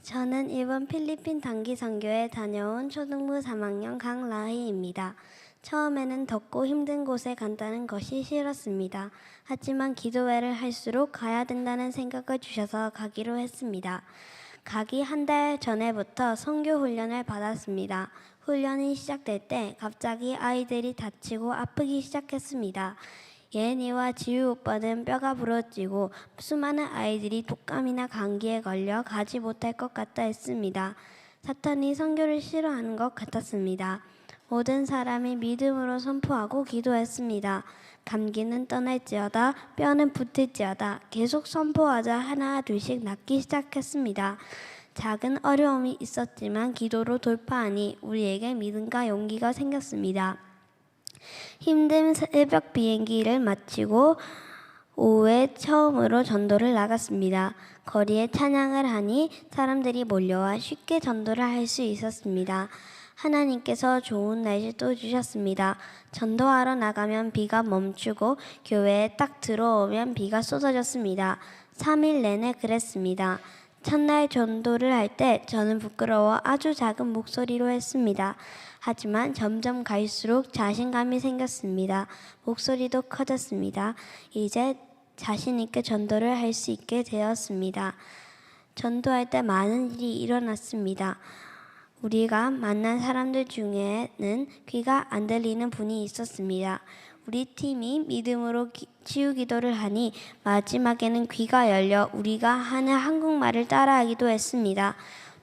저는 이번 필리핀 단기 선교에 다녀온 초등부 3학년 강라희입니다. 처음에는 덥고 힘든 곳에 간다는 것이 싫었습니다. 하지만 기도회를 할수록 가야 된다는 생각을 주셔서 가기로 했습니다. 가기 한 달 전에부터 선교 훈련을 받았습니다. 훈련이 시작될 때 갑자기 아이들이 다치고 아프기 시작했습니다. 예은이와 지우 오빠는 뼈가 부러지고 수많은 아이들이 독감이나 감기에 걸려 가지 못할 것 같다 했습니다. 사탄이 선교를 싫어하는 것 같았습니다. 모든 사람이 믿음으로 선포하고 기도했습니다. 감기는 떠날지어다, 뼈는 붙을지어다 계속 선포하자 하나 둘씩 낫기 시작했습니다. 작은 어려움이 있었지만 기도로 돌파하니 우리에게 믿음과 용기가 생겼습니다. 힘든 새벽 비행기를 마치고 오후에 처음으로 전도를 나갔습니다. 거리에 찬양을 하니 사람들이 몰려와 쉽게 전도를 할 수 있었습니다. 하나님께서 좋은 날씨도 주셨습니다. 전도하러 나가면 비가 멈추고 교회에 딱 들어오면 비가 쏟아졌습니다. 3일 내내 그랬습니다. 첫날 전도를 할 때 저는 부끄러워 아주 작은 목소리로 했습니다. 하지만 점점 갈수록 자신감이 생겼습니다. 목소리도 커졌습니다. 이제 자신 있게 전도를 할 수 있게 되었습니다. 전도할 때 많은 일이 일어났습니다. 우리가 만난 사람들 중에는 귀가 안 들리는 분이 있었습니다. 우리 팀이 믿음으로 치유 기도를 하니 마지막에는 귀가 열려 우리가 하는 한국말을 따라하기도 했습니다.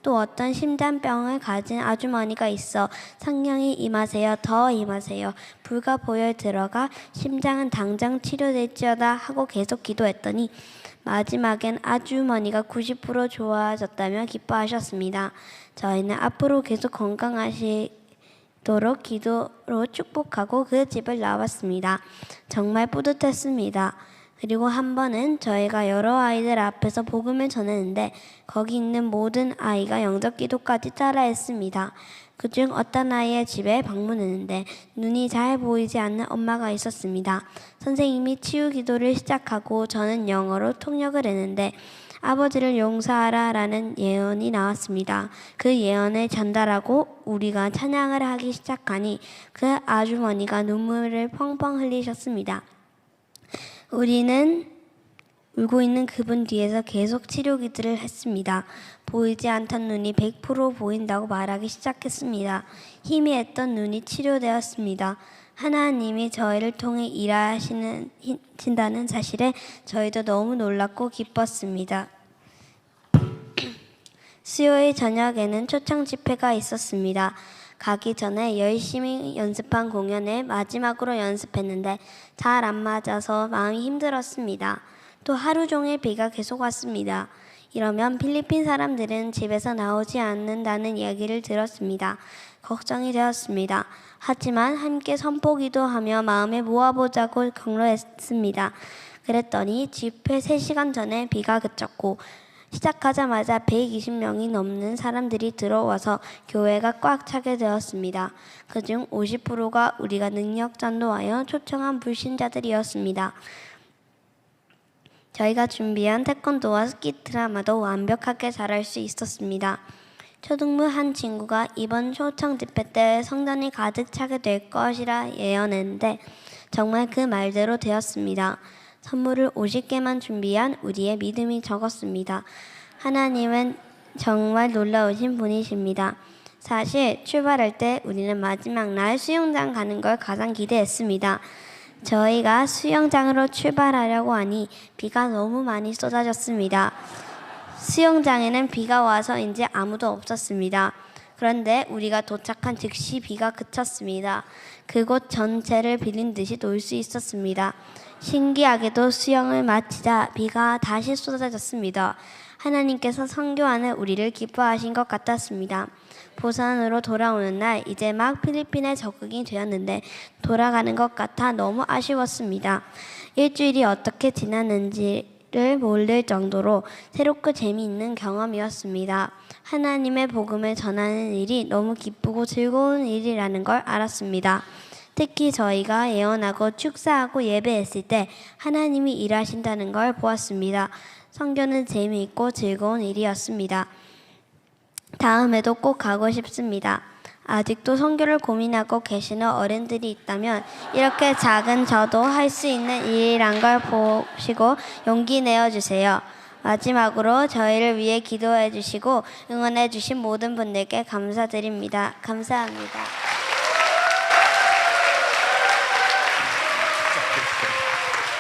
또 어떤 심장병을 가진 아주머니가 있어 성령이 임하세요, 더 임하세요. 불과 보혈 들어가 심장은 당장 치료될지어다 하고 계속 기도했더니 마지막엔 아주머니가 90% 좋아졌다며 기뻐하셨습니다. 저희는 앞으로 계속 건강하시도록 기도로 축복하고 그 집을 나왔습니다. 정말 뿌듯했습니다. 그리고 한 번은 저희가 여러 아이들 앞에서 복음을 전했는데 거기 있는 모든 아이가 영접 기도까지 따라했습니다. 그중 어떤 아이의 집에 방문했는데 눈이 잘 보이지 않는 엄마가 있었습니다. 선생님이 치유 기도를 시작하고 저는 영어로 통역을 했는데 아버지를 용서하라 라는 예언이 나왔습니다. 그 예언을 전달하고 우리가 찬양을 하기 시작하니 그 아주머니가 눈물을 펑펑 흘리셨습니다. 우리는 울고 있는 그분 뒤에서 계속 치료 기도를 했습니다. 보이지 않던 눈이 100% 보인다고 말하기 시작했습니다. 희미했던 눈이 치료되었습니다. 하나님이 저희를 통해 일하신다는 사실에 저희도 너무 놀랐고 기뻤습니다. 수요일 저녁에는 초청 집회가 있었습니다. 가기 전에 열심히 연습한 공연을 마지막으로 연습했는데 잘 안 맞아서 마음이 힘들었습니다. 또 하루 종일 비가 계속 왔습니다. 이러면 필리핀 사람들은 집에서 나오지 않는다는 이야기를 들었습니다. 걱정이 되었습니다. 하지만 함께 선포기도하며 마음에 모아보자고 격려했습니다. 그랬더니 집회 3시간 전에 비가 그쳤고 시작하자마자 120명이 넘는 사람들이 들어와서 교회가 꽉 차게 되었습니다. 그중 50%가 우리가 능력 전도하여 초청한 불신자들이었습니다. 저희가 준비한 태권도와 스키 드라마도 완벽하게 잘할 수 있었습니다. 초등부 한 친구가 이번 초청 집회 때 성전이 가득 차게 될 것이라 예언했는데 정말 그 말대로 되었습니다. 선물을 50개만 준비한 우리의 믿음이 적었습니다. 하나님은 정말 놀라우신 분이십니다. 사실 출발할 때 우리는 마지막 날 수영장 가는 걸 가장 기대했습니다. 저희가 수영장으로 출발하려고 하니 비가 너무 많이 쏟아졌습니다. 수영장에는 비가 와서인지 아무도 없었습니다. 그런데 우리가 도착한 즉시 비가 그쳤습니다. 그곳 전체를 빌린 듯이 놀 수 있었습니다. 신기하게도 수영을 마치자 비가 다시 쏟아졌습니다. 하나님께서 선교하는 우리를 기뻐하신 것 같았습니다. 부산으로 돌아오는 날 이제 막 필리핀에 적응이 되었는데 돌아가는 것 같아 너무 아쉬웠습니다. 일주일이 어떻게 지났는지를 모를 정도로 새롭고 재미있는 경험이었습니다. 하나님의 복음을 전하는 일이 너무 기쁘고 즐거운 일이라는 걸 알았습니다. 특히 저희가 예언하고 축사하고 예배했을 때 하나님이 일하신다는 걸 보았습니다. 선교는 재미있고 즐거운 일이었습니다. 다음에도 꼭 가고 싶습니다. 아직도 선교를 고민하고 계시는 어른들이 있다면 이렇게 작은 저도 할 수 있는 일이란 걸 보시고 용기 내어주세요. 마지막으로 저희를 위해 기도해 주시고 응원해 주신 모든 분들께 감사드립니다. 감사합니다.